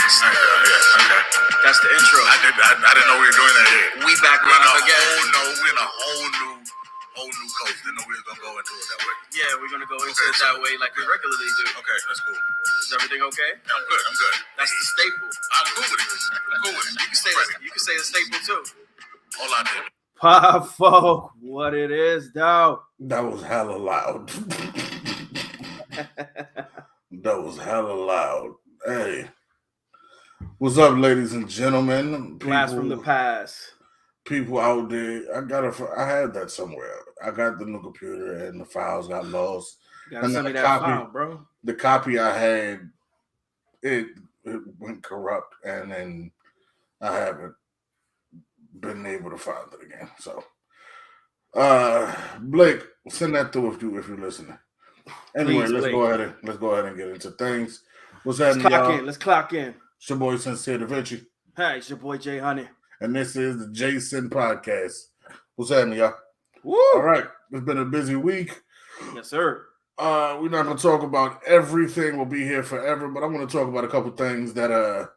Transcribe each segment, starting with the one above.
Okay. That's the intro. I didn't know we were doing that yet. We back We're in live a again. we're in a whole new coast. Didn't know we were gonna go into it that way. Yeah, we're gonna go into it that way like we regularly do. Okay, that's cool. Is everything okay? Yeah, I'm good. That's the staple. I'm cool with it. You can say the staple too. Hola, David. Pop folk, what it is, though? That was hella loud. That was hella loud. Hey. What's up, ladies and gentlemen? Blast from the past. People out there. I had that somewhere. I got the new computer and the files got lost. You gotta And send me the that copy- file, bro. The copy I had, it went corrupt, and then I haven't been able to find it again. So, Blake, send that through if you're listening. Anyway, Please, let's Blake. go ahead and get into things. What's happening, y'all? Let's clock in. It's your boy Sincere Da Vinci, Hey, it's your boy Jay Honey. and this is the Jason Podcast. What's happening, y'all? Woo! All right, it's been a busy week. Yes, sir. We're not gonna talk about everything. We'll be here forever, but I'm gonna talk about a couple things that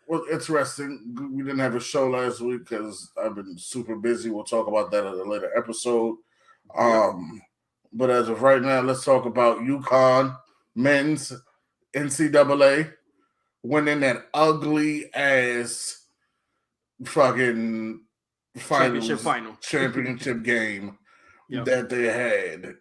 was interesting. We didn't have a show last week because I've been super busy. We'll talk about that in a later episode. But as of right now, let's talk about UConn men's NCAA winning that ugly ass fucking championship game Yep. that they had.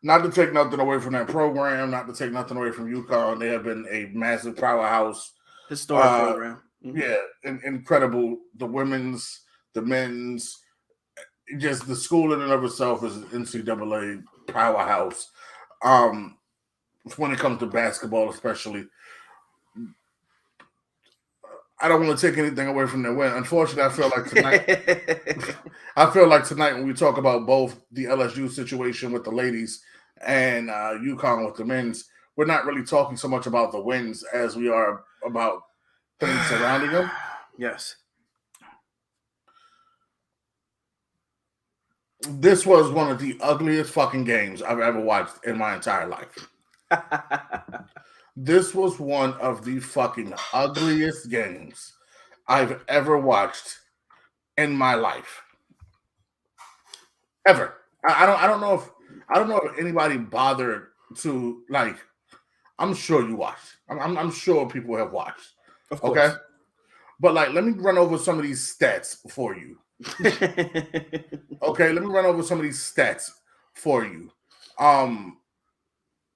Not to take nothing away from that program, not to take nothing away from UConn. They have been a massive powerhouse. Historic program. Mhm. Yeah, incredible. The women's, the men's, just the school in and of itself is an NCAA powerhouse. When it comes to basketball, especially, I don't want to take anything away from their win. Unfortunately, I feel like tonight when we talk about both the LSU situation with the ladies and UConn with the men's, we're not really talking so much about the wins as we are about things surrounding them. Yes. This was one of the ugliest fucking games I've ever watched in my entire life. This was one of the fucking ugliest games I've ever watched in my life. Ever. I don't know if anybody bothered to, like, I'm sure you watched. I'm sure people have watched. Of course. Okay? But like, let me run over some of these stats for you. Okay, let me run over some of these stats for you.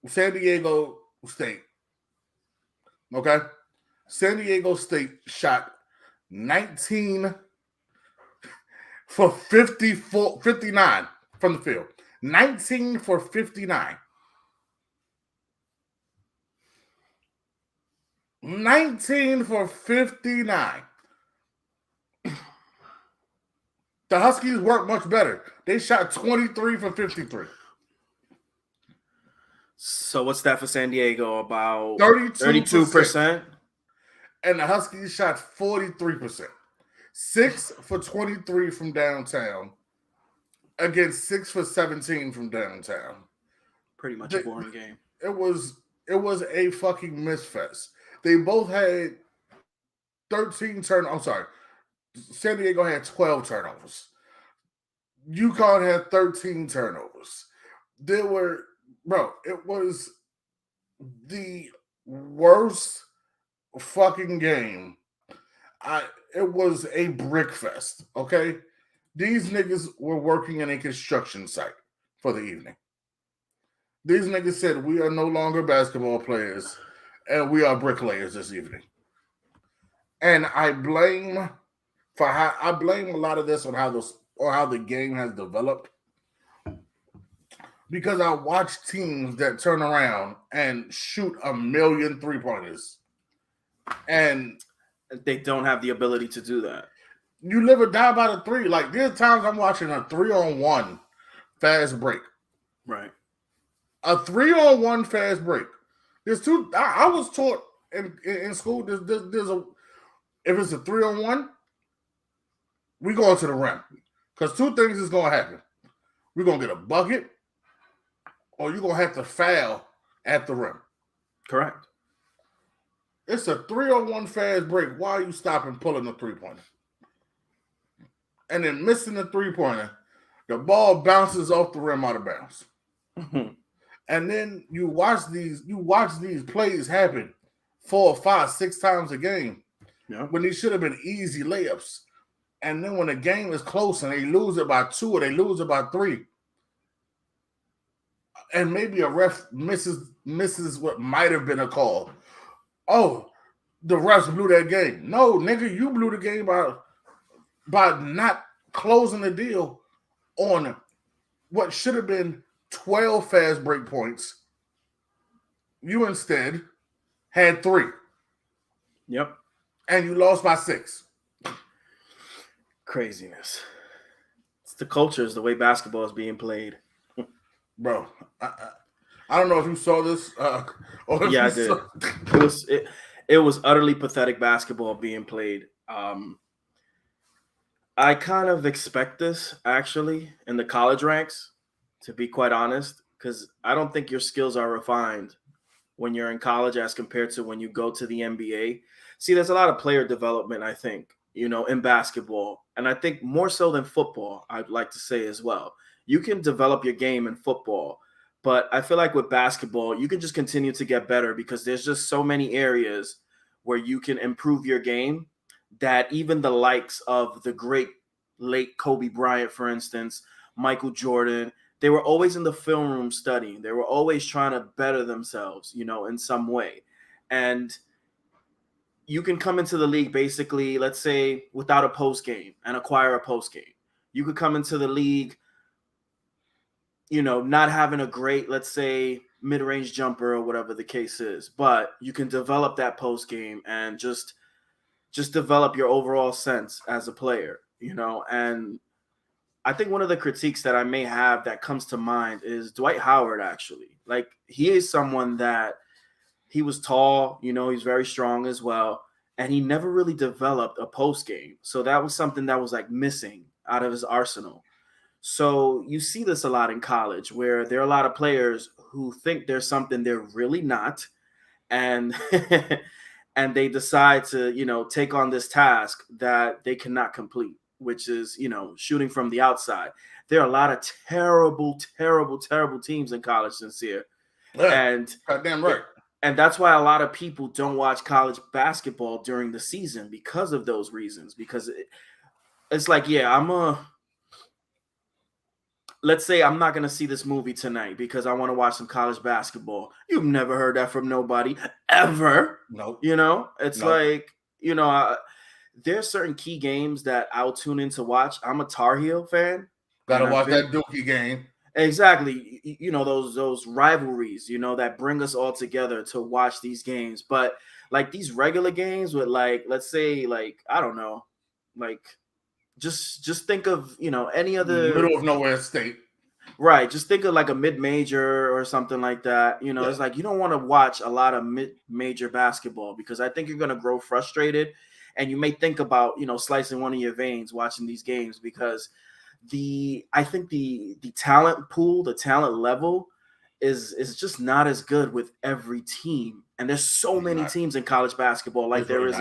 San Diego State. Okay? San Diego State shot 19 for 59 from the field. 19 for 59. 19 for 59. The Huskies worked much better. They shot 23 for 53. So what's that for San Diego? About 32%. And the Huskies shot 43%. 6 for 23 from downtown against 6 for 17 from downtown. Pretty much a boring game. It was a fucking misfest. They both had 13 turnovers. I'm sorry. San Diego had 12 turnovers. UConn had 13 turnovers. It was the worst fucking game. It was a brick fest, okay? These niggas were working in a construction site for the evening. These niggas said, we are no longer basketball players, and we are bricklayers this evening. And I blame a lot of this on how the game has developed. Because I watch teams that turn around and shoot 1 million 3-pointers. And they don't have the ability to do that. You live or die by the three. Like, there's times I'm watching a 3-on-1 fast break. Right. A 3-on-1 fast break. There's two. I was taught in school, there's if it's a 3-on-1, we going to the rim. Because two things is going to happen. We're going to get a bucket, or you're going to have to foul at the rim. Correct. It's a 3-on-1 fast break. Why are you stopping pulling the 3-pointer? And then missing the 3-pointer, the ball bounces off the rim out of bounds. And then you watch these plays happen 4, 5, 6 times a game. Yeah. When these should have been easy layups. And then when the game is close and they lose it by 2 or they lose it by 3, and maybe a ref misses what might have been a call. Oh, the refs blew that game. No, nigga, you blew the game by not closing the deal on what should have been 12 fast break points. You instead had 3. Yep. And you lost by 6. Craziness. It's the culture, is the way basketball is being played. Bro, I don't know if you saw this. Yeah, I did. It was utterly pathetic basketball being played. I kind of expect this, actually, in the college ranks, to be quite honest, because I don't think your skills are refined when you're in college as compared to when you go to the NBA. See, there's a lot of player development, I think, in basketball. And I think more so than football, I'd like to say as well. You can develop your game in football, but I feel like with basketball, you can just continue to get better because there's just so many areas where you can improve your game that even the likes of the great late Kobe Bryant, for instance, Michael Jordan, they were always in the film room studying. They were always trying to better themselves, in some way. And you can come into the league basically, let's say, without a post game and acquire a post game. You could come into the league, not having a great, let's say, mid-range jumper or whatever the case is, but you can develop that post game and just develop your overall sense as a player, and I think one of the critiques that I may have that comes to mind is Dwight Howard, actually. Like, he is someone that he was tall, he's very strong as well, and he never really developed a post game. So that was something that was like missing out of his arsenal. So you see this a lot in college where there are a lot of players who think there's something they're really not, and and they decide to, take on this task that they cannot complete, which is, shooting from the outside. There are a lot of terrible, terrible, terrible teams in college, Sincere. Yeah, and goddamn right. And that's why a lot of people don't watch college basketball during the season because of those reasons. Because it's like, yeah, let's say I'm not going to see this movie tonight because I want to watch some college basketball. You've never heard that from nobody ever. Nope. It's like, there's certain key games that I'll tune in to watch. I'm a Tar Heel fan. Gotta watch that Dookie game. Exactly. Those rivalries, that bring us all together to watch these games. But like these regular games with like, let's say, like, I don't know, like just think of, any other middle of nowhere state. Right. Just think of like a mid-major or something like that. Yeah. It's like you don't want to watch a lot of mid-major basketball because I think you're going to grow frustrated and you may think about, slicing one of your veins watching these games because I think the talent pool, the talent level is just not as good with every team. And there's so many teams in college basketball like there is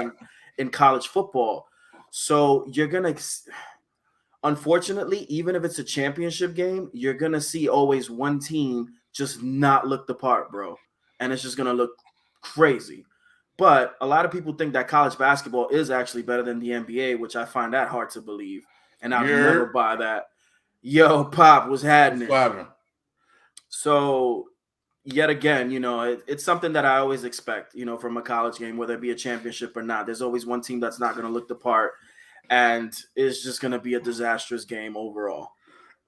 in college football. So you're going to, unfortunately, even if it's a championship game, you're going to see always one team just not look the part, bro. And it's just going to look crazy. But a lot of people think that college basketball is actually better than the NBA, which I find that hard to believe. And I'll never buy that. Yo, Pop, what's happening? So, yet again, it's something that I always expect, from a college game, whether it be a championship or not. There's always one team that's not going to look the part, and it's just going to be a disastrous game overall.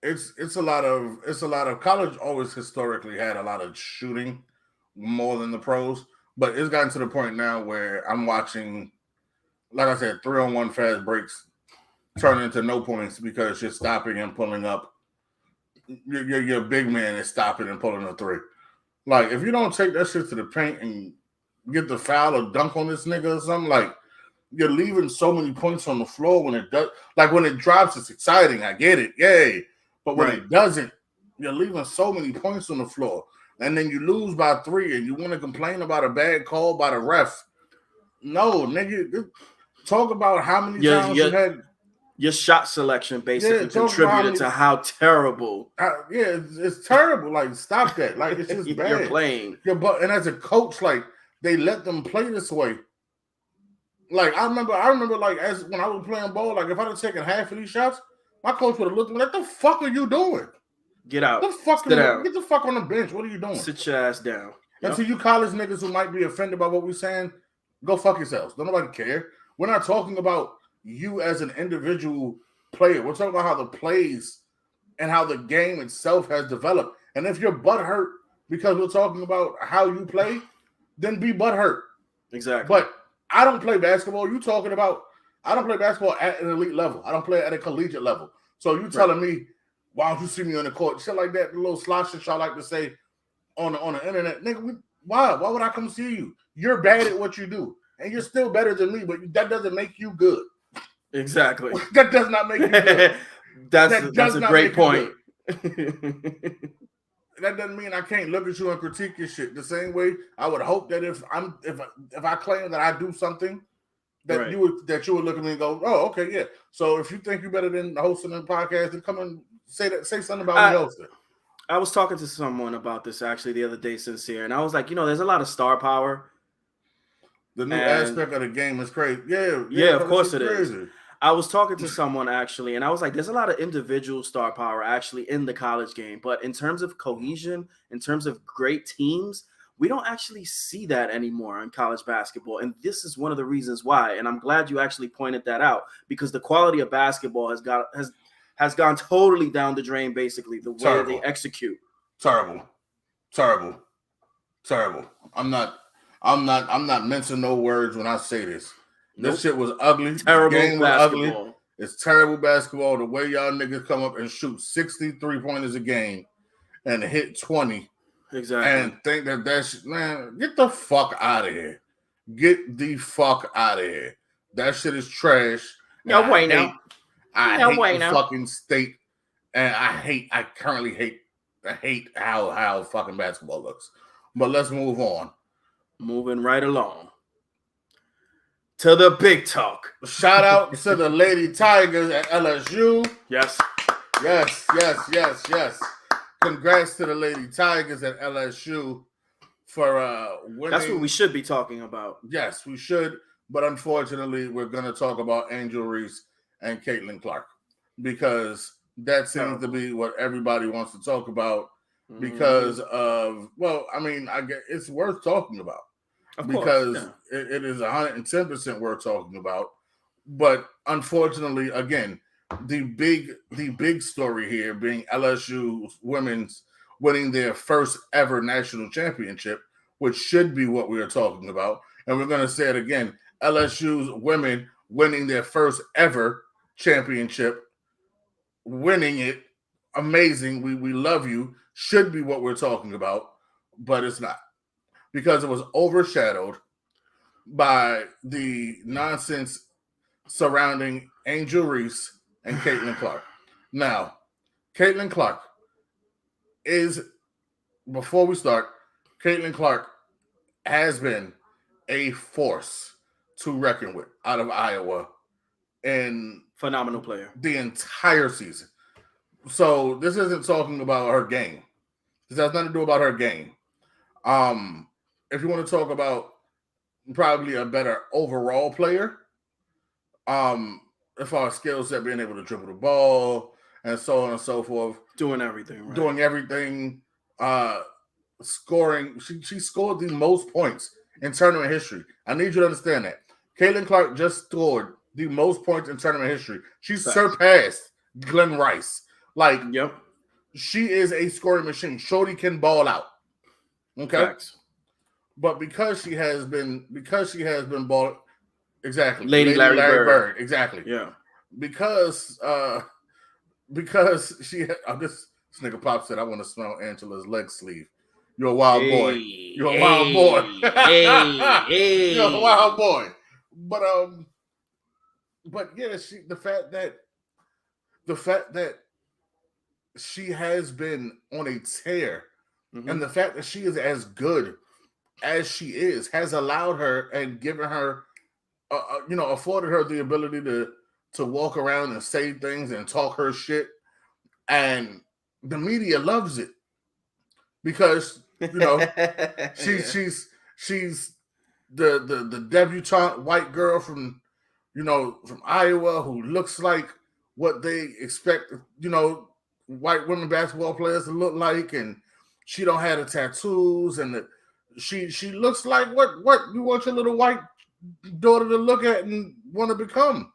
It's a lot of college. Always historically had a lot of shooting more than the pros, but it's gotten to the point now where I'm watching, like I said, 3-on-1 fast breaks turn into no points because you're stopping and pulling up. Your big man is stopping and pulling a 3. Like, if you don't take that shit to the paint and get the foul or dunk on this nigga or something, like, you're leaving so many points on the floor when it does. Like, when it drops, it's exciting. I get it. Yay. But when it doesn't, you're leaving so many points on the floor. and then you lose by 3 and you want to complain about a bad call by the ref. No, nigga, talk about how many times you had. Your shot selection basically talk about contributed to how terrible. It's terrible. Like, stop that. Like, it's just bad. You're playing. And as a coach, like, they let them play this way. Like, I remember like, as when I was playing ball, like, if I'd have taken half of these shots, my coach would have looked at me like, "The fuck are you doing? Get out. Get the fuck on the bench. What are you doing? Sit your ass down." And to you college niggas who might be offended by what we're saying, go fuck yourselves. Don't nobody care. We're not talking about you as an individual player. We're talking about how the plays and how the game itself has developed. And if you're butthurt because we're talking about how you play, then be butthurt. Exactly. But I don't play basketball. You talking about I don't play basketball at an elite level. I don't play at a collegiate level. So you telling me, why don't you see me on the court? Shit like that, the little slosh shit y'all like to say on the internet. Nigga, why? Why would I come see you? You're bad at what you do. And you're still better than me, but that doesn't make you good. Exactly. That does not make you good. That's a great point. That doesn't mean I can't look at you and critique your shit. The same way I would hope that if I claim that I do something, that you would look at me and go, "Oh, okay, yeah." So if you think you're better than hosting a podcast, then come and say something about me hosting. I was talking to someone about this actually the other day, Sincere, and I was like, there's a lot of star power. The new aspect of the game is crazy. Yeah, of course it is. I was talking to someone actually, and I was like, there's a lot of individual star power actually in the college game. But in terms of cohesion, in terms of great teams, we don't actually see that anymore in college basketball. And this is one of the reasons why. And I'm glad you actually pointed that out, because the quality of basketball has gone totally down the drain, basically, the way they execute. Terrible. I'm not mincing no words when I say this. This shit was ugly. Terrible game basketball. Was ugly. It's terrible basketball. The way y'all niggas come up and shoot 63 pointers a game and hit 20. Exactly. And think that's man, get the fuck out of here. Get the fuck out of here. That shit is trash. No way now. I hate the fucking state. And I hate how fucking basketball looks. But let's move on. Moving right along to the big talk. Shout out to the Lady Tigers at LSU. Yes. Congrats to the Lady Tigers at LSU for winning. That's what we should be talking about. Yes, we should. But unfortunately, we're going to talk about Angel Reese and Caitlin Clark because that seems to be what everybody wants to talk about because of, well, I mean, I guess it's worth talking about. Because it is 110% worth talking about. But unfortunately, again, the big story here being LSU women's winning their first ever national championship, which should be what we are talking about. And we're going to say it again. LSU's women winning their first ever championship, winning it. Amazing. We love you. Should be what we're talking about, but it's not. Because it was overshadowed by the nonsense surrounding Angel Reese and Caitlin Clark. Now, Caitlin Clark is, before we start, Caitlin Clark has been a force to reckon with out of Iowa and phenomenal player the entire season. So this isn't talking about her game. This has nothing to do about her game. If you want to talk about probably a better overall player, as far as skill set, being able to dribble the ball and so on and so forth. Doing everything. Scoring. She scored the most points in tournament history. I need you to understand that. Caitlin Clark just scored the most points in tournament history. She surpassed Glenn Rice. Like, she is a scoring machine. Shorty can ball out. Okay. Facts. But because she has been ball exactly. Lady Larry Bird. Exactly. Yeah. Because she this nigga Pop said, I want to smell Angela's leg sleeve. You're a wild boy. You're a wild boy. You're a wild boy. But yeah, the fact that she has been on a tear And the fact that she is as good as she is has allowed her and given her, afforded her the ability to walk around and say things and talk her shit. And the media loves it because, she's the debutante white girl from Iowa who looks like what they expect, white women basketball players to look like, and she don't have the tattoos, and she looks like what you want your little white daughter to look at and want to become.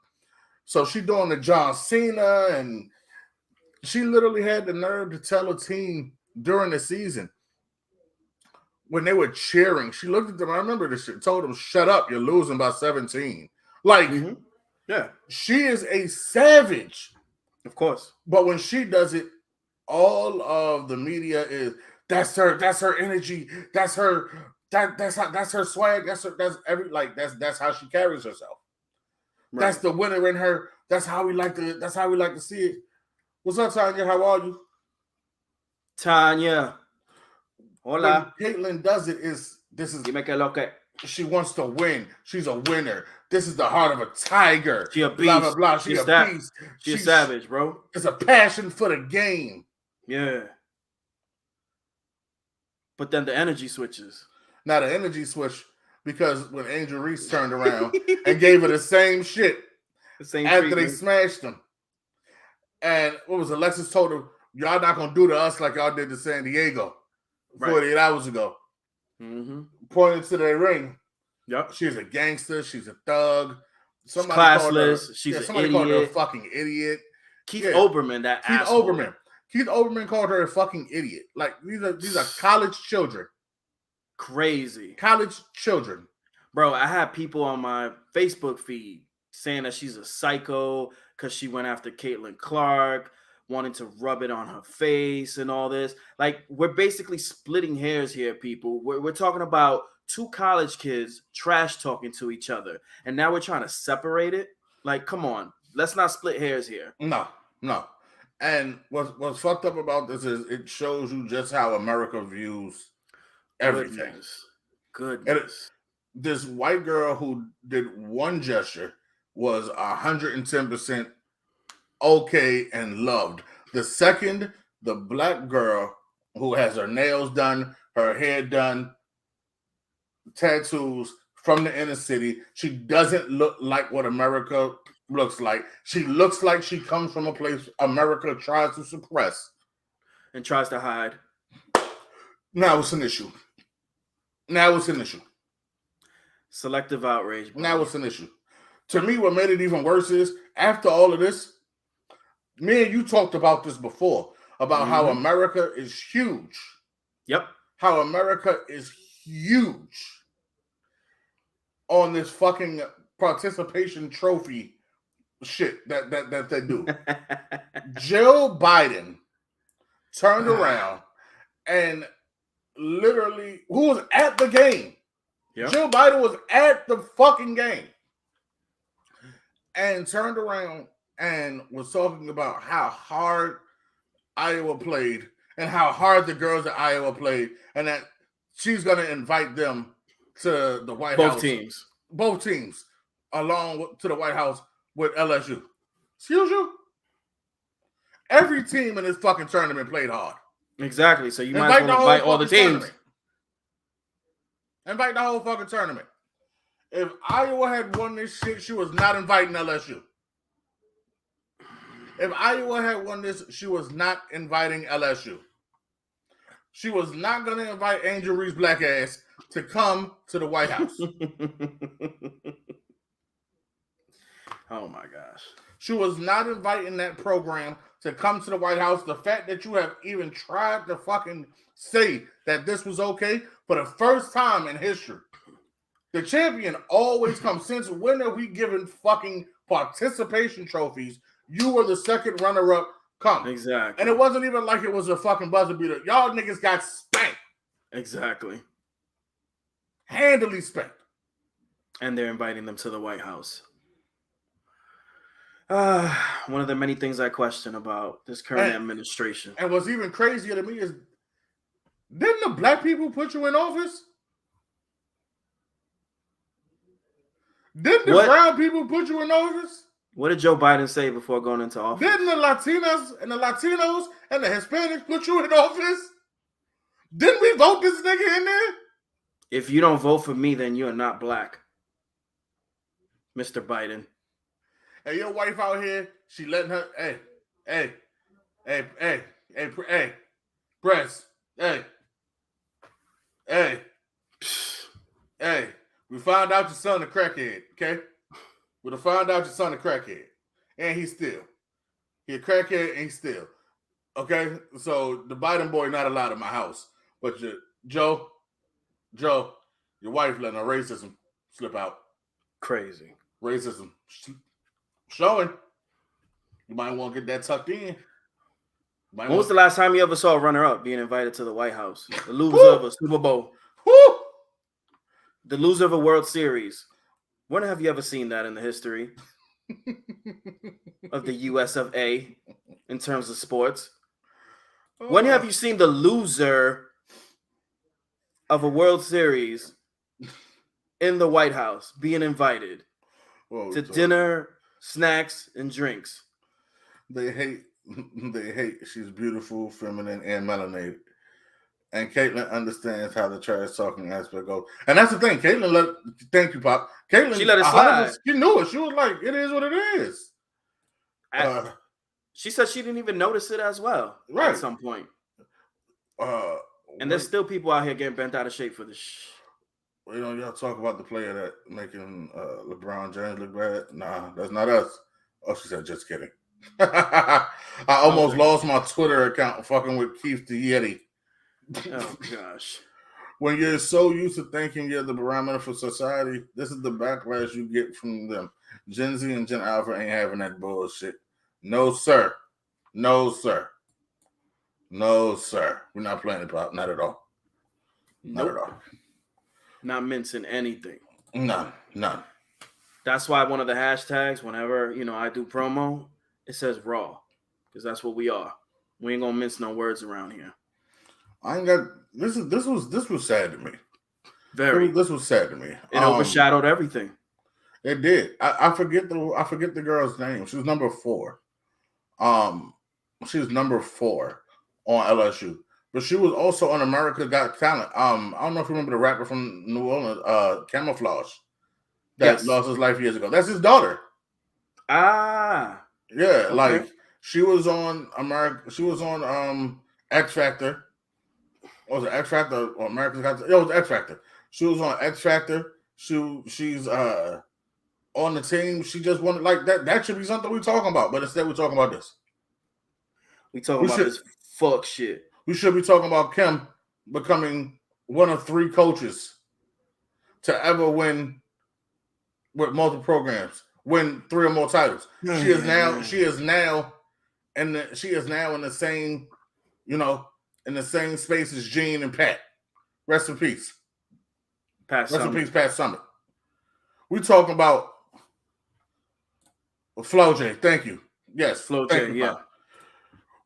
So she doing the John Cena, and she literally had the nerve to tell a team during the season when they were cheering. She looked at them. I remember this shit. Told them, "Shut up! You're losing by 17." Like, yeah, she is a savage. Of course. But when she does it, all of the media is that's her energy, that's her swag, that's how she carries herself. Right. That's the winner in her. That's how we like to see it. What's up, Tanya? How are you? Tanya. Hola. When Caitlyn does it, she wants to win. She's a winner. This is the heart of a tiger. She a beast. Blah, blah, blah. She's a beast. She's a savage, bro. It's a passion for the game. Yeah. But then the energy switches. Now the energy switch because when Angel Reese turned around and gave her the same shit after they smashed them. And what was Alexis told her, y'all not going to do to us like y'all did to San Diego 48 hours ago. Pointing to their ring. Yep. She's a gangster. She's a thug. She's classless. She's an idiot. Called her a fucking idiot. Keith Olbermann, Keith Olbermann called her a fucking idiot. Like, these are college children. Crazy. College children. Bro, I had people on my Facebook feed saying that she's a psycho because she went after Caitlin Clark, wanting to rub it on her face and all this. Like, we're basically splitting hairs here, people. We're talking about two college kids trash talking to each other, and now we're trying to separate it. Like, come on, let's not split hairs here. No. And what's fucked up about this is it shows you just how America views everything. Goodness. This white girl who did one gesture was 110% okay and loved. The second, the black girl who has her nails done, her hair done, tattoos from the inner city, she doesn't look like what America looks like. She looks like she comes from a place America tries to suppress and tries to hide. Now it's an issue. Selective outrage. Bro. Now it's an issue. To me, what made it even worse is after all of this, me and you talked about this before, about how America is huge. Yep. How America is huge on this fucking participation trophy shit that they do. Jill Biden turned around and literally, who was at the game? Yep. Jill Biden was at the fucking game and turned around and was talking about how hard Iowa played and how hard the girls at Iowa played, and that she's going to invite them to the White House. Both teams, along to the White House with LSU. Excuse you? Every team in this fucking tournament played hard. Exactly. So you might as well invite all the teams. Invite the whole fucking tournament. If Iowa had won this shit, she was not inviting LSU. If Iowa had won this, she was not inviting LSU. She was not going to invite Angel Reese black ass to come to the White House. Oh my gosh. She was not inviting that program to come to the White House. The fact that you have even tried to fucking say that this was okay for the first time in history. The champion always comes. Since when are we giving fucking participation trophies? You were the second runner-up. Come. Exactly. And it wasn't even like it was a fucking buzzer beater. Y'all niggas got spanked. Exactly. Handily spanked. And they're inviting them to the White House. One of the many things I question about this current administration. And what's even crazier to me is Didn't the black people put you in office? Didn't the What? brown people put you in office? What did Joe Biden say before going into office? Didn't the Latinas and the Latinos and the Hispanics put you in office? Didn't we vote this nigga in there? If you don't vote for me, then you're not black, Mr. Biden. Hey, your wife out here, she letting her, hey, press, hey, we found out your son a crackhead, okay? We done found out your son a crackhead, and he a crackhead and he's still, okay? So the Biden boy not allowed in my house, but Joe, your wife letting her racism slip out. Crazy. Racism showing. You might want to get that tucked in. When was the last time you ever saw a runner-up being invited to the White House? The loser Woo! of a Super Bowl. Woo! The loser of a World Series. When have you ever seen that in the history of the US of A in terms of sports? When have you seen the loser of a World Series in the White House being invited to dinner, snacks, and drinks? They hate. She's beautiful, feminine, and melanated. And Caitlyn understands how the trash talking aspect goes. And that's the thing. Caitlyn thank you, Pop. Caitlyn, She let it slide. She knew it. She was like, it is what it is. She said she didn't even notice it as well at some point. And there's still people out here getting bent out of shape for this. You know, y'all talk about the player that making LeBron James look bad. Nah, that's not us. Oh, she said, just kidding. I almost lost my Twitter account fucking with Keith the Yeti. Oh, gosh. When you're so used to thinking you're the barometer for society, this is the backlash you get from them. Gen Z and Gen Alpha ain't having that bullshit. No, sir. No, sir. No, sir. We're not playing it, Pop. Not at all. Not at all. Not mincing anything. None. That's why one of the hashtags, whenever, I do promo, it says raw. Because that's what we are. We ain't gonna mince no words around here. I ain't got this was sad to me. Very. This was sad to me. It overshadowed everything. It did. I forget the girl's name. She was number 4. She was number 4 on LSU. But she was also on America Got Talent. I don't know if you remember the rapper from New Orleans, Camouflage, that lost his life years ago. That's his daughter. Ah. Yeah, okay. like she was on America. She was on X Factor. Was it X Factor or America's Got Talent? It was X Factor. She was on X Factor. She's on the team. She just wanted like that. That should be something we're talking about. But instead, we're talking about this. We talking about this fuck shit. We should be talking about Kim becoming one of 3 coaches to ever win with multiple programs, win 3 or more titles. She is now in the same, in the same space as Gene and Pat. Rest in peace. Rest in peace, Pat Summitt. We talking about Flo J. Thank you. Yes, Flo J. Yeah. Pop.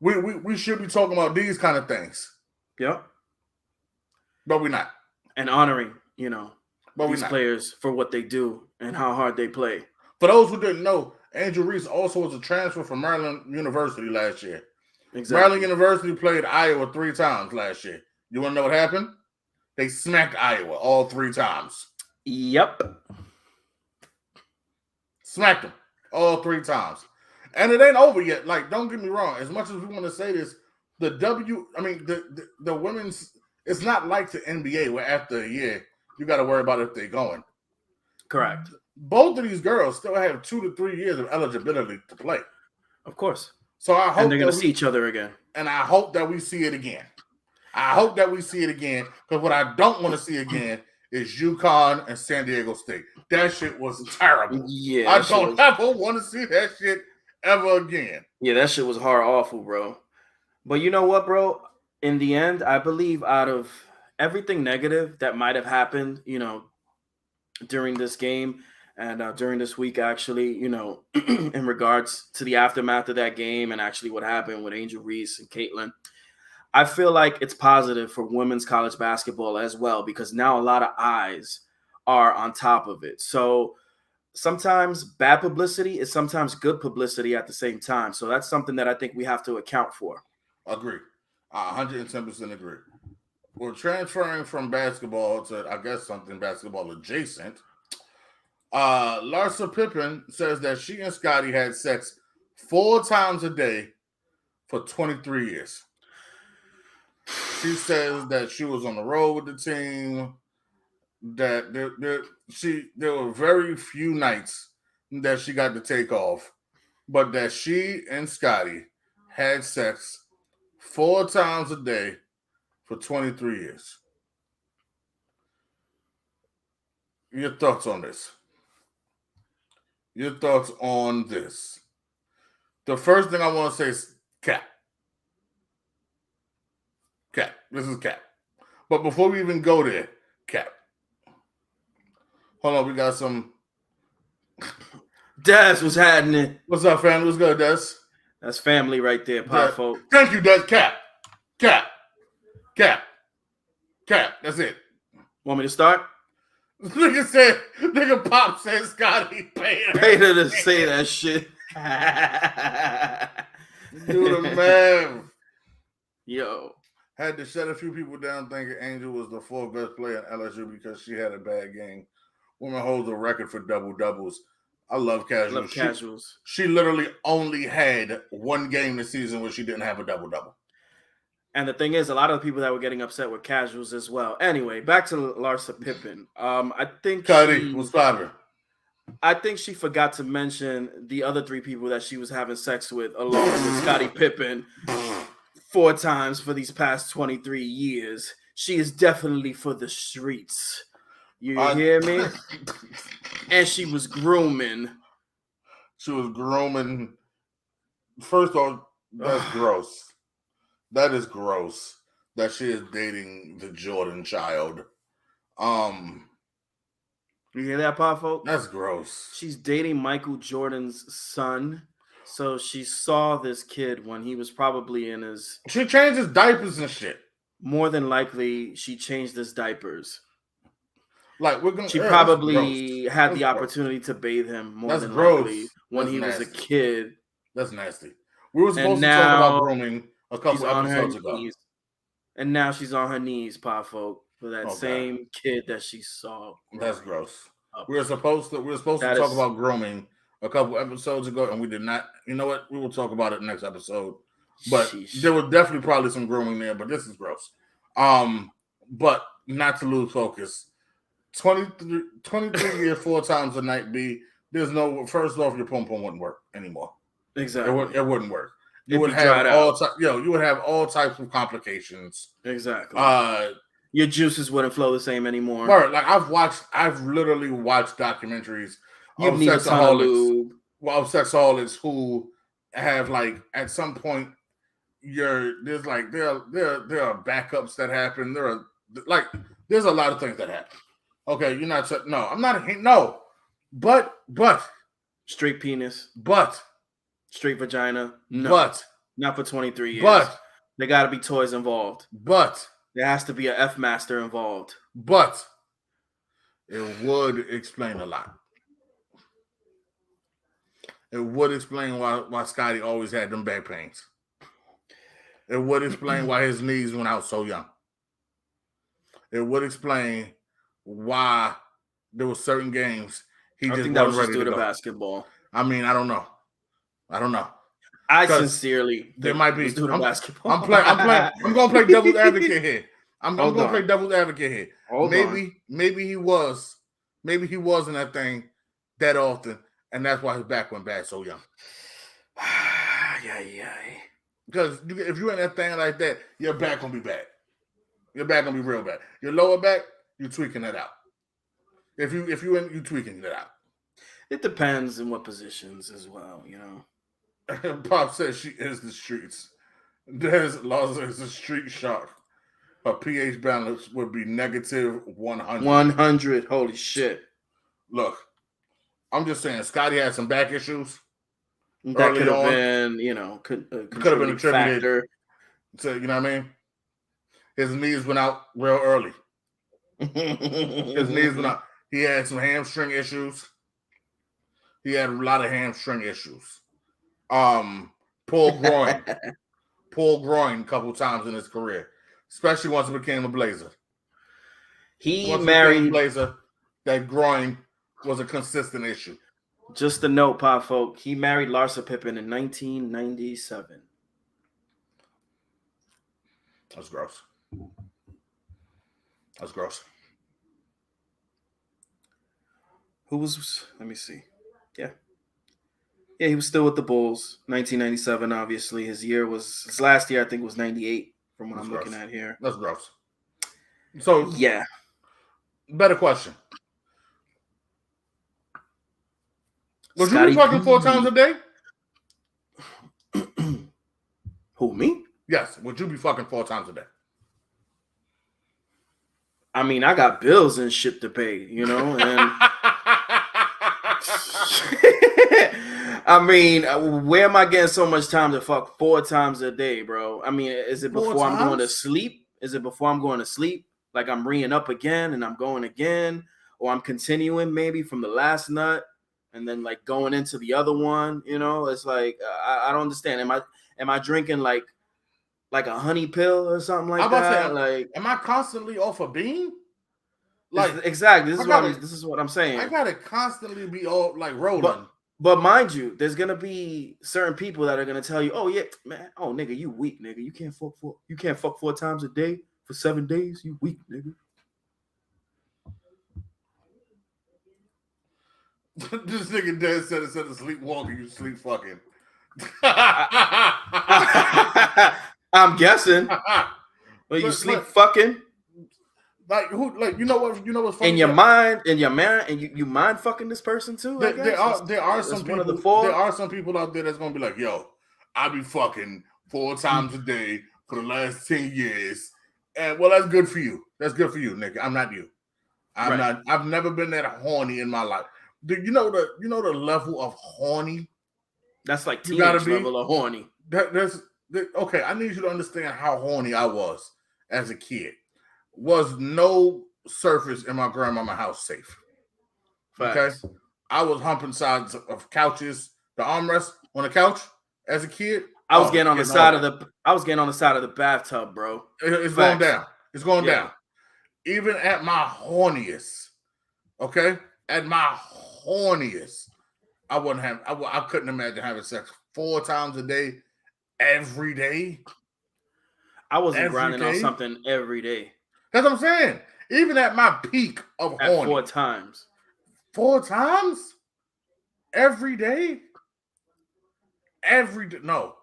We should be talking about these kind of things. Yep. But we're not. And honoring, these players for what they do and how hard they play. For those who didn't know, Angel Reese also was a transfer from Maryland University last year. Exactly. Maryland University played Iowa 3 times last year. You want to know what happened? They smacked Iowa all 3 times. Yep. Smacked them all 3 times. And it ain't over yet. Like, don't get me wrong. As much as we want to say this, the women's, it's not like the NBA where after a year, you got to worry about if they're going. Correct. Both of these girls still have 2 to 3 years of eligibility to play. Of course. So I hope and they're going to see each other again. And I hope that we see it again. Because what I don't want to see again is UConn and San Diego State. That shit was terrible. Yeah. I don't ever want to see that shit ever again. Yeah, that shit was awful, bro. But you know what, bro? In the end, I believe out of everything negative that might have happened, during this game and during this week, actually, in regards to the aftermath of that game and actually what happened with Angel Reese and Caitlyn, I feel like it's positive for women's college basketball as well because now a lot of eyes are on top of it. So sometimes bad publicity is sometimes good publicity at the same time. So that's something that I think we have to account for. Agree. 110% agree. We're transferring from basketball to, I guess, something basketball adjacent. Larsa Pippen says that she and Scotty had sex 4 times a day for 23 years. She says that she was on the road with the team, that there were very few nights that she got to take off, but that she and Scotty had sex 4 times a day for 23 years. Your thoughts on this? Your thoughts on this? The first thing I want to say is cap. Cap. This is cap. But before we even go there, cap. Hold on, we got some. Des was happening. What's up, family? What's good, Des? That's family right there, Pop folk. Thank you, Des. Cap. Cap. Cap. Cap. That's it. Want me to start? Nigga Pop said Scotty paid her. Paid her to say that shit. Do the math. Yo. Had to shut a few people down thinking Angel was the 4th best player in LSU because she had a bad game. Woman holds a record for double-doubles. I love casuals. She literally only had 1 game this season where she didn't have a double-double. And the thing is, a lot of the people that were getting upset were casuals as well. Anyway, back to Larsa Pippen. I think Cuddy was popping. I think she forgot to mention the other 3 people that she was having sex with, along with Scottie Pippen, 4 times for these past 23 years. She is definitely for the streets. You hear me? And she was grooming. She was grooming. First off, that's gross. That is gross that she is dating the Jordan child. You hear that, Pop folk? That's gross. She's dating Michael Jordan's son. So she saw this kid when he was probably in his... She changed his diapers and shit. More than likely, she changed his diapers. Like we're gonna. She probably had the opportunity to bathe him more than likely when he was a kid. That's nasty. We were supposed to talk about grooming a couple episodes ago. And now she's on her knees, Pop folk, for that same kid that she saw. That's gross. We were supposed to talk about grooming a couple episodes ago, and we did not. You know what? We will talk about it next episode. But there was definitely probably some grooming there, but this is gross. But not to lose focus. 23 years, 4 times a night, B. There's no, first off, your pom-pom wouldn't work anymore. Exactly. It wouldn't work. You would have you would have all types of complications. Exactly. Your juices wouldn't flow the same anymore. Right. Like I've literally watched documentaries of sexaholics who have, like, at some point there are backups that happen. There's a lot of things that happen. Okay, you're not but straight penis, but straight vagina, no, but not for 23 years. But there got to be toys involved. But there has to be a F master involved. But it would explain a lot. It would explain why Scotty always had them back pains. It would explain why his knees went out so young. It would explain why there were certain games he just wasn't ready to go. I think that was just due to basketball. I mean, I don't know. I sincerely there might be due to basketball. I'm gonna play devil's advocate here. I'm gonna play devil's advocate here. Maybe he wasn't that thing that often, and that's why his back went bad so young. Yeah. Because if you're in that thing like that, your back gonna be bad. Your back gonna be real bad. Your lower back, you're tweaking it out. If you tweaking it out. It depends in what positions as well, you know. Pop says she is the streets. Des Laws is a street shark. Her pH balance would be negative 100. 100. Holy shit. Look, I'm just saying, Scotty had some back issues. That could have been, could have been attributed to, you know what I mean? His knees went out real early. His knees went Mm-hmm. out. He had some hamstring issues. He had a lot of hamstring issues. Pulled groin a couple times in his career, especially once he became a Blazer. He Once married. he became a Blazer, that groin was a consistent issue. Just a note, pop folk. He married Larsa Pippen in 1997. That's gross. That's gross. Who was? Let me see. Yeah, he was still with the Bulls. 1997, obviously. His last year, I think, was 98. From what That's I'm gross. looking at here. That's gross. So Yeah. better question. Would you Scotty be fucking 4 P. times a day? Who, me? Yes. Would you be fucking 4 times a day? I mean, I got bills and shit to pay, you know, and I mean, where am I getting so much time to fuck 4 times a day, bro? I mean, is it 4 before I'm going to times? sleep? Is it before I'm going to sleep? Like I'm reeing up again and I'm going again, or I'm continuing maybe from the last nut and then like going into the other one, you know? It's like I don't understand. Am I drinking like a honey pill or something like I'm about to that? say, Like am I constantly off a bean? Like exactly. This I is what I'm saying. I gotta constantly be all like rolling. But mind you, there's gonna be certain people that are gonna tell you, "Oh yeah, man, oh nigga, you weak, nigga. You can't fuck 4 times a day for 7 days. You weak, nigga." This nigga dead said instead of sleepwalking, you sleep fucking. I'm guessing. Well, you Look, sleep look. fucking Like who? Like you know what's funny? in your mind, and you mind fucking this person too. I There guess? are That's some one people. of the 4. There are some people out there that's gonna be like, "Yo, I be fucking 4 times a day for the last 10 years," and well, that's good for you. That's good for you, nigga. I'm not you. I'm Right. not. I've never been that horny in my life. You know the level of horny. That's like You gotta teenage be- level of horny. Okay, I need you to understand how horny I was as a kid. Was no surface in my grandmama's house safe. Okay, Facts. I was humping sides of couches, the armrest on the couch as a kid. I was getting on the getting side all of I was getting on the side of the bathtub, bro. It's going Facts. down. It's going Yeah. down. Even at my horniest, okay, at my horniest, I couldn't imagine having sex 4 times a day, every day. I wasn't Every grinding on day? something every day That's what I'm saying. Even at my peak of at horny, 4 times. 4 times every day. Every day. No.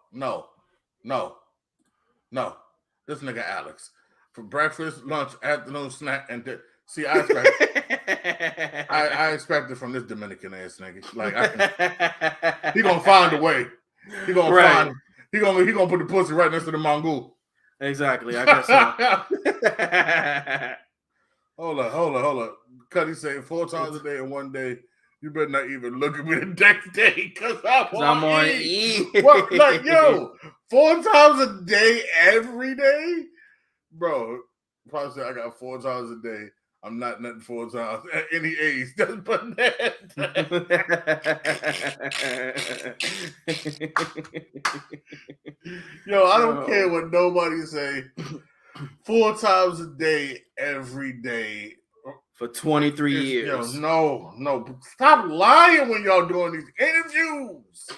This nigga Alex for breakfast, lunch, afternoon snack, and see. I expect it from this Dominican ass nigga. Like he gonna find a way. He gonna Right. He gonna put the pussy right next to the mongol. Exactly. I guess so. Hold up. Cuddy saying 4 times a day in one day. You better not even look at me the next day because I'm on E. What, like, yo, 4 times a day every day? Bro, probably say I got 4 times a day. I'm not nothing 4 times at any age. That's bananas. Yo, I don't care what nobody say. 4 times a day, every day. For 23 Yo, years. no. Stop lying when y'all doing these interviews.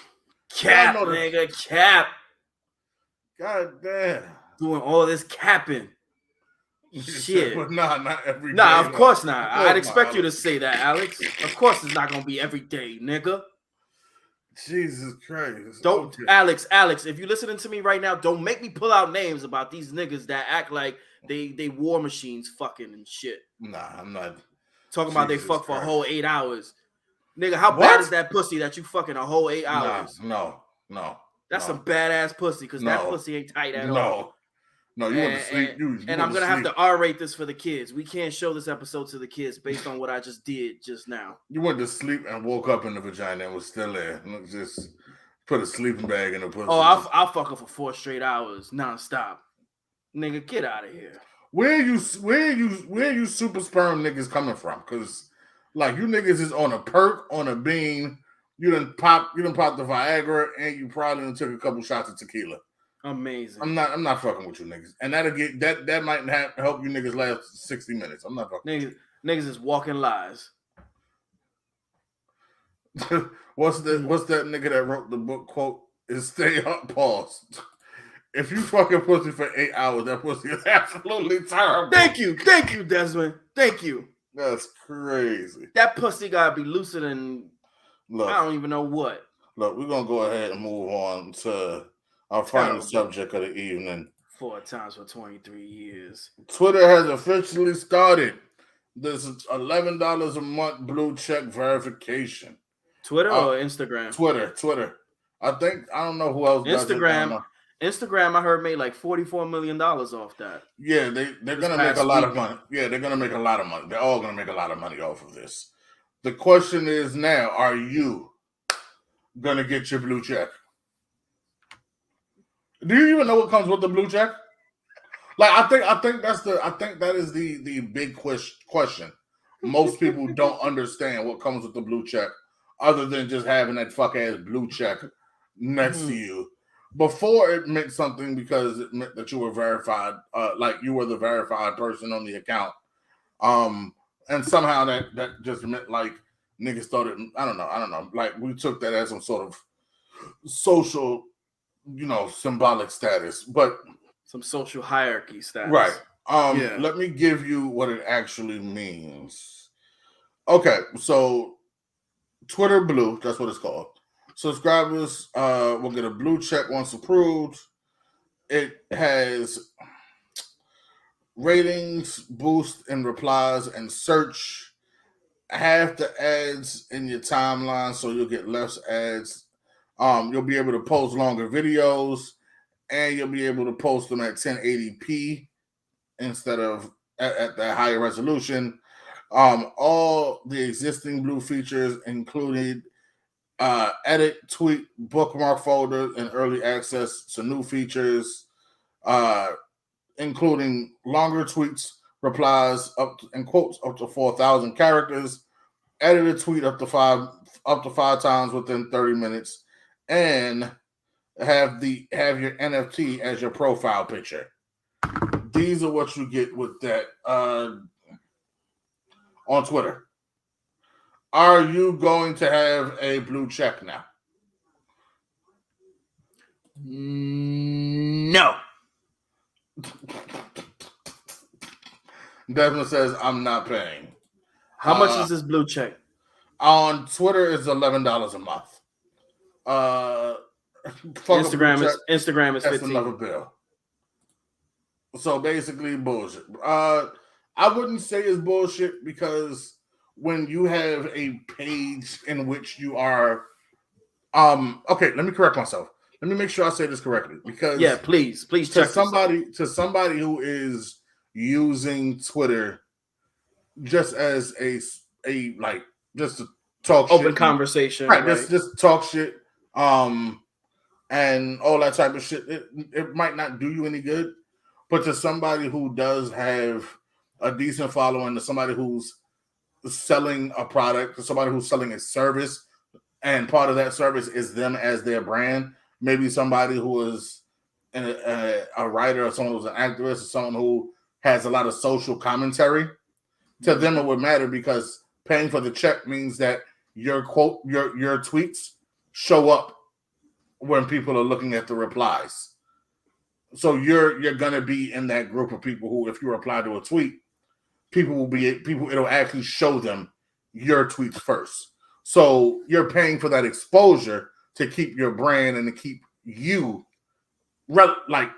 Cap, I know the- nigga, cap. God damn. Doing all this capping. Shit. But not every day. Nah, of like, course not. of course I'd expect not, you to say that, Alex. Of course it's not going to be every day, nigga. Jesus Christ. Don't, Okay. Alex, if you're listening to me right now, don't make me pull out names about these niggas that act like they war machines fucking and shit. Nah, I'm not. Talking about they Jesus fuck for a Christ. whole 8 hours. Nigga, how What? bad is that pussy that you fucking a whole 8 hours? No. That's some badass pussy because that No. pussy ain't tight at all. No, you want to sleep. You And I'm going to have to R-rate this for the kids. We can't show this episode to the kids based on what I just did just now. You went to sleep and woke up in the vagina and was still there. Look, just put a sleeping bag in the pussy. Oh, I'll fuck her for 4 straight hours nonstop. Nigga, get out of here. where you super sperm niggas coming from? Because like you niggas is on a perk, on a bean. You done pop the Viagra, and you probably done took a couple shots of tequila. Amazing. I'm not fucking with you niggas, and that might help you niggas last 60 minutes. I'm not fucking. Niggas is walking lies. What's that nigga that wrote the book quote is stay up, pause. If you fucking pussy for 8 hours, that pussy is absolutely terrible. Thank you, Desmond. Thank you. That's crazy. That pussy gotta be looser than Look, I don't even know what. Look, we're gonna go ahead and move on to our final subject of the evening. 4 times for 23 years. Twitter has officially started this $11 a month blue check verification. Twitter or Instagram? Twitter. I don't know who else does it. Instagram, I heard made like $44 million off that. Yeah, they're gonna make a lot of money. Yeah, they're gonna make a lot of money. They're all gonna make a lot of money off of this. The question is now, are you gonna get your blue check? Do you even know what comes with the blue check? Like, I think that is the big question. Most people don't understand what comes with the blue check, other than just having that fuck ass blue check next to you. Before it meant something because it meant that you were verified, like you were the verified person on the account. And somehow that just meant like niggas started, I don't know. Like we took that as some sort of social, symbolic status, but some social hierarchy status. Right. Let me give you what it actually means. Okay, so Twitter Blue, that's what it's called. Subscribers will get a blue check once approved. It has ratings, boost in replies and search. Half the ads in your timeline, so you'll get less ads. You'll be able to post longer videos, and you'll be able to post them at 1080p instead of at that higher resolution. All the existing blue features included edit, tweet, bookmark folders, and early access to new features, including longer tweets, replies and quotes up to 4,000 characters, edit a tweet up to five times within 30 minutes, and have your NFT as your profile picture. These are what you get with that on Twitter. Are you going to have a blue check now? No. Desmond says, I'm not paying. How much is this blue check? On Twitter, it's $11 a month. Instagram is that's 15. Another bill. So basically, bullshit. I wouldn't say it's bullshit because when you have a page in which you are, okay, let me correct myself. Let me make sure I say this correctly because please to somebody who is using Twitter just as a like just to talk open shit, conversation, right? Just talk shit, and all that type of shit. It might not do you any good, but to somebody who does have a decent following, to somebody who's selling a product, to somebody who's selling a service, and part of that service is them as their brand. Maybe somebody who is a writer, or someone who's an activist, or someone who has a lot of social commentary. To them, it would matter because paying for the check means that your quote, your tweets show up when people are looking at the replies. So you're gonna be in that group of people who, if you reply to a tweet, it'll actually show them your tweets first. So you're paying for that exposure to keep your brand and to keep you relevant. I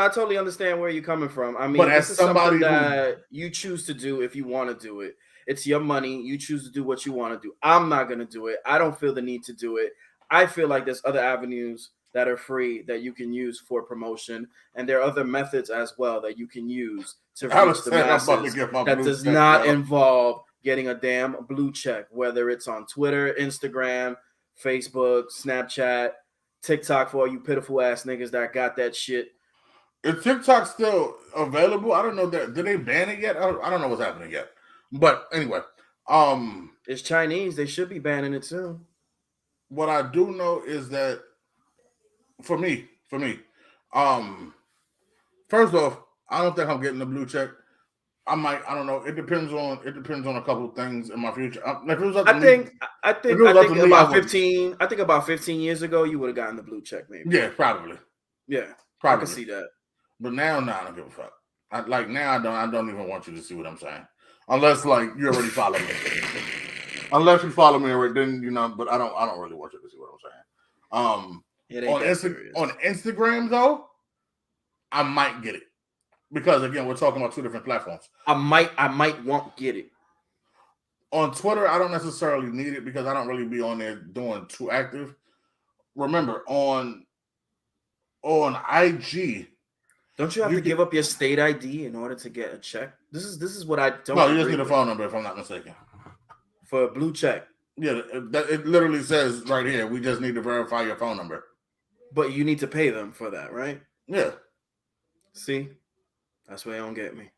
totally understand where you're coming from. I mean, but as somebody that you choose to do if you want to do it, it's your money. You choose to do what you want to do. I'm not going to do it. I don't feel the need to do it. I feel like there's other avenues that are free that you can use for promotion, and there are other methods as well that you can use to reach the masses that does not involve getting a damn blue check, whether it's on Twitter, Instagram, Facebook, Snapchat, TikTok for all you pitiful ass niggas that got that shit. Is TikTok still available? I don't know that. Did they ban it yet? I don't know what's happening yet. But anyway, It's Chinese. They should be banning it soon. what I do know is that for me, first off, I don't think I'm getting the blue check. I might. I don't know. It depends on a couple of things in my future. If it was up to I think If it was up to me, I about wouldn't. 15. I think about 15 years ago, you would have gotten the blue check, maybe. yeah, probably. Yeah, I Probably. can see that. But now, I don't give a fuck. Now, I don't even want you to see what I'm saying, unless like you already follow me. Unless you follow me already, then But I don't really want you to see what I'm saying. It ain't that serious. On Instagram though, I might get it because again, we're talking about two different platforms. I might won't get it. On Twitter, I don't necessarily need it because I don't really be on there doing too active. Remember, on IG. Don't you have to give up your state ID in order to get a check? This is what I don't. No, you just need a phone number if I'm not mistaken. For a blue check. Yeah, it literally says right here. We just need to verify your phone number. But you need to pay them for that, right? Yeah. See, that's why they don't get me.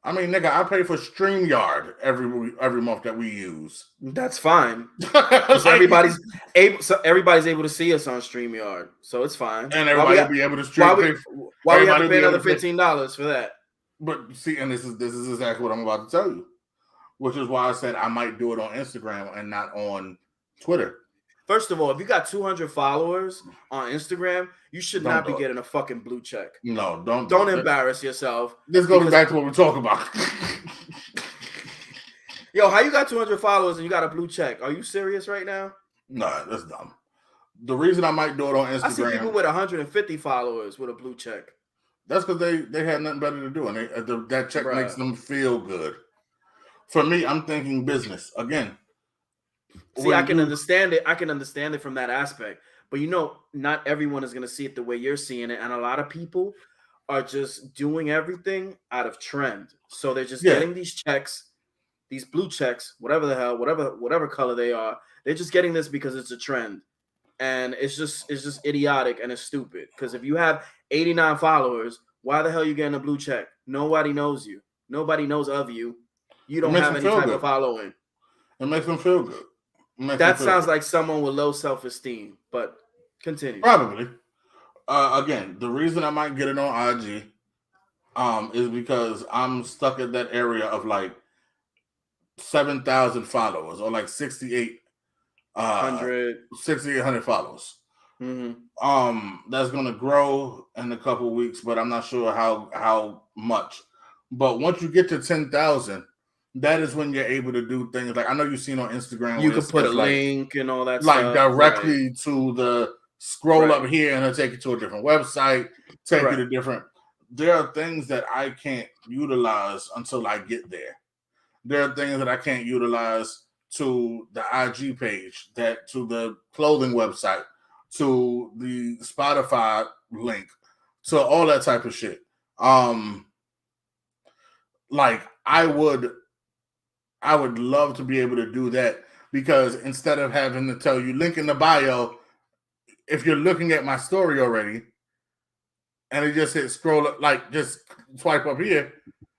I mean, nigga, I pay for StreamYard every month that we use. That's fine. So everybody's able to see us on StreamYard, so it's fine. And everybody will be able to stream. Why we have to pay another $15 for that? But see, and this is exactly what I'm about to tell you, which is why I said I might do it on Instagram and not on Twitter. First of all, if you got 200 followers on Instagram, you should not be getting a fucking blue check. No, don't embarrass yourself. This goes back to what we're talking about. Yo, how you got 200 followers and you got a blue check? Are you serious right now? No, that's dumb. The reason I might do it on Instagram, I see people with 150 followers with a blue check. That's because they had nothing better to do, and that check makes them feel good. For me, I'm thinking business again. See, I can understand it. I can understand it from that aspect. But not everyone is going to see it the way you're seeing it. And a lot of people are just doing everything out of trend. So they're just getting these checks, these blue checks, whatever the hell, whatever color they are. They're just getting this because it's a trend. And it's just idiotic and it's stupid. Because if you have 89 followers, why the hell are you getting a blue check? Nobody knows you. Nobody knows of you. You don't have any type of following. It makes them feel good. That sounds like someone with low self-esteem, but continue. Probably. Again, the reason I might get it on IG is because I'm stuck at that area of like 7,000 followers or like 6,800 followers. Mm-hmm. That's gonna grow in a couple of weeks, but I'm not sure how much. But once you get to 10,000, that is when you're able to do things like I know you've seen on Instagram. You can put a link and all that like stuff. directly to the scroll up here and it'll take you to a different website, take you to different. There are things that I can't utilize until I get there. There are things that I can't utilize to the IG page, to the clothing website, to the Spotify link, to all that type of shit. Like I would love to be able to do that because instead of having to tell you link in the bio, if you're looking at my story already and it just hit scroll up, like just swipe up here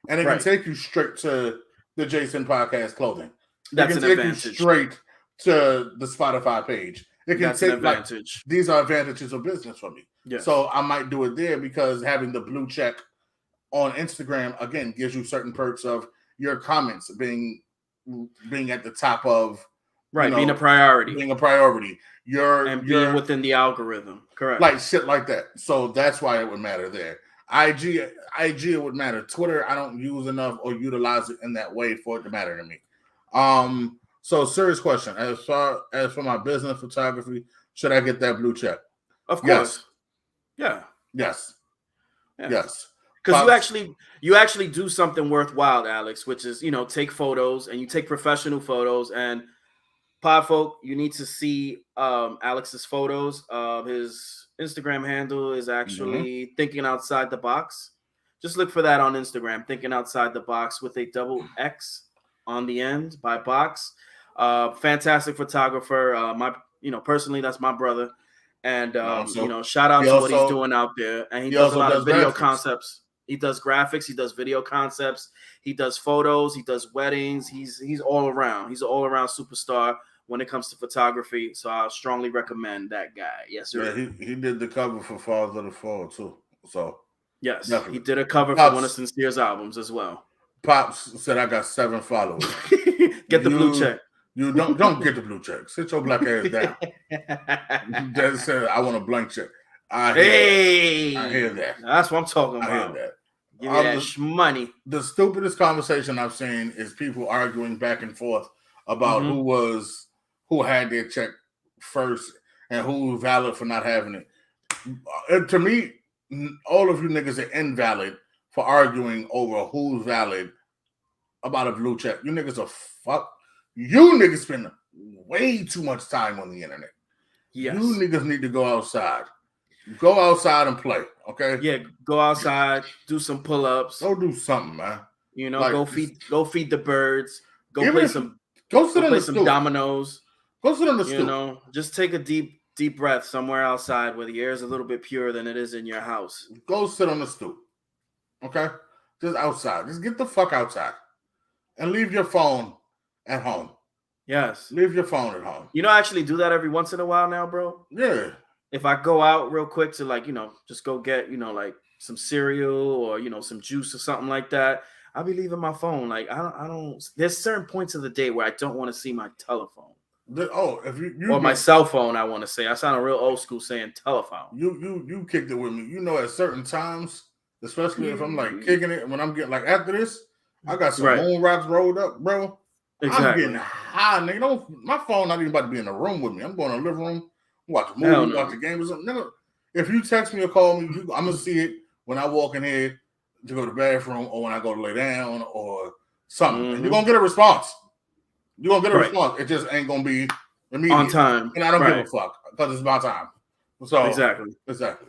and it can take you straight to the Jason Podcast clothing. That's it can an take advantage. you straight to the Spotify page. It can That's an advantage. These are advantages of business for me. Yes. So I might do it there because having the blue check on Instagram, again, gives you certain perks of your comments being at the top of being a priority. Being being within the algorithm. Correct. Like shit like that. So that's why it would matter there. IG it would matter. Twitter, I don't use enough or utilize it in that way for it to matter to me. So serious question. As far as for my business photography, should I get that blue check? Of course. Yeah. Yes. Yeah. Yes. Because you actually do something worthwhile, Alex, which is, take photos and you take professional photos. And Podfolk, you need to see Alex's photos. His Instagram handle is actually Thinking Outside the Box. Just look for that on Instagram, Thinking Outside the Box with a double X on the end by box. Fantastic photographer. Personally, that's my brother. And Also, you know, shout out he to what he's also- doing out there. And he he does a also lot of does video graphics. concepts. He does graphics. He does video concepts. He does photos. He does weddings. He's all around. He's an all around superstar when it comes to photography. So I strongly recommend that guy. Yes, sir. Yeah, he did the cover for Fathers of the Fall too. So Yes, definitely. he did a cover for Pops. one of Sincere's albums as well. Pops said I got 7 followers. Get the blue You- check. You don't get the blue check. Sit your black ass down. You just said I want a blank check. I hear Hey, I hear that. That's what I'm talking that. I hear about. that. Give me that the- money. The stupidest conversation I've seen is people arguing back and forth about Mhm. who had their check first and who was valid for not having it. To me, all of you niggas are invalid for arguing over who's valid about a blue check. You niggas are fuck. You niggas spend way too much time on the internet. Yes. You niggas need to go outside. Go outside and play, okay? Yeah, go outside, do some pull-ups. Go do something, man. You know, Like, go feed the birds. Go even play if- some Go sit go on play the some stoop. dominoes. Go sit on the You stoop. know, just take a deep breath somewhere outside where the air is a little bit purer than it is in your house. Go sit on the stoop. Okay? Just outside. Just get the fuck outside. And leave your phone at home. Yes. Leave your phone at home. You know, I actually do that every once in a while now, bro. Yeah. If I go out real quick to, like, you know, just go get, you know, like some cereal or, you know, some juice or something like that, I'll be leaving my phone. Like, I don't there's certain points of the day where I don't want to see my telephone. If you Or my cell phone, I want to say. I sound a real old school saying telephone. you kicked it with me. You know, at certain times, especially if I'm like kicking it, when I'm getting like after this, I got some Right. moon rocks rolled up, bro. I'm Exactly. getting high, nigga. My phone not even about to be in the room with me. I'm going to the living room, watch a Hell movie, no. watch a game or something. Nigga, if you text me or call me, I'm gonna see it when I walk in here to go to the bathroom or when I go to lay down or something. And you're gonna get a response. You're gonna get a Right. response. It just ain't gonna be immediate. On time. And I don't give Right. a fuck because it's my time. So Exactly. Exactly.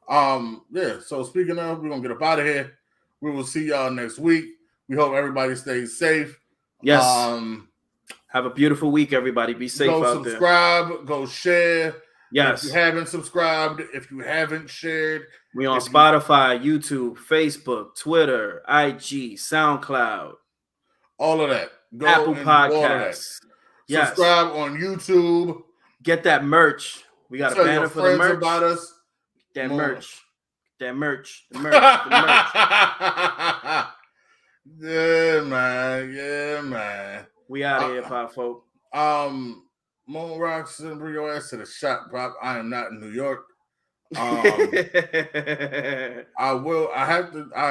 Yeah. So speaking of, we're gonna get up out of here. We will see y'all next week. We hope everybody stays safe. Yes. Have a beautiful week, everybody. Be safe go out there. subscribe, go share. Yes. If you haven't subscribed, if you haven't shared, We on if you- Spotify, YouTube, Facebook, Twitter, IG, SoundCloud, all of that. Go Apple and do all of that. Podcasts. Yes. Subscribe on YouTube. Get that merch. We got a Tell your banner for the friends merch. about us. That More. merch. That merch. The merch. The merch. Yeah, man. Yeah, man. We out of here, pop folk. Moon Rocks and bring your ass to the shop, Pop. I am not in New York. I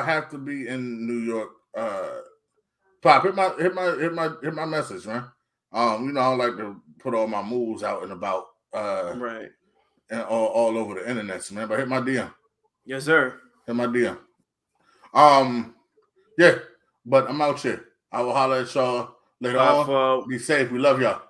have to be in New York. Pop, hit my message, man. You know, I don't like to put all my moves out and about Right. and all over the internet, man. But hit my DM. Yes, sir. Hit my DM. Yeah, but I'm out here. I will holler at y'all later Pop on. folk. Be safe. We love y'all.